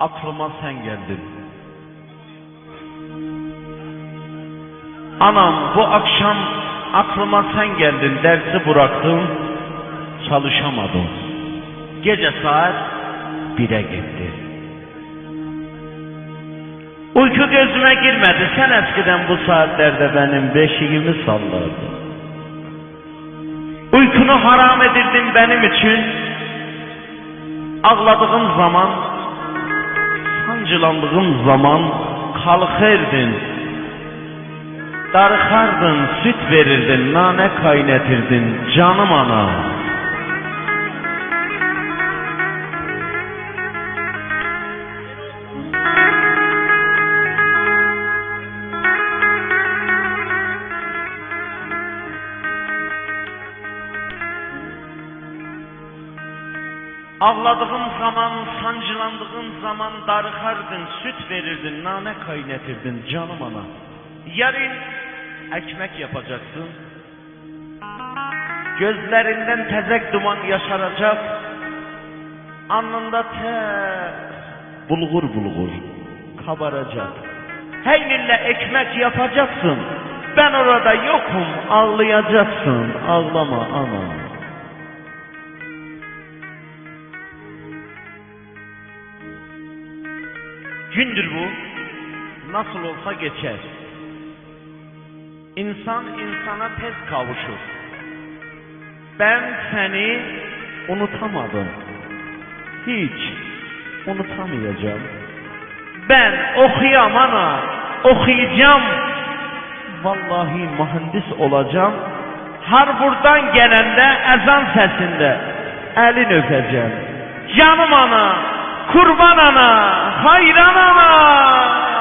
aklıma sen geldin. Anam, bu akşam aklıma sen geldin, dersi bıraktım, çalışamadım. Gece saat 1'e gitti. Uyku gözüme girmedi, sen eskiden bu saatlerde benim beşiğimi sallardın. Uykunu haram edirdin benim için. Ağladığım zaman, sancılandığım zaman kalkırdın. Darıxardın, süt verirdin, nane kaynetirdin, canım ana. Ağladığım zaman, sancılandığım zaman darıxardın, süt verirdin, nane kaynetirdin, canım ana. Yarın ekmek yapacaksın. Gözlerinden tezek duman yaşaracak. Alnında bulgur bulgur kabaracak. Heyninle ekmek yapacaksın. Ben orada yokum, ağlayacaksın. Ağlama ana. Gündür bu. Nasıl olsa geçer. İnsan insana tez kavuşur. Ben seni unutamadım. Hiç unutamayacağım. Ben okuyam ana, okuyacağım. Vallahi mühendis olacağım. Harvard'dan gelende ezan sesinde elin öpeceğim. Canım ana, kurban ana, hayran ana.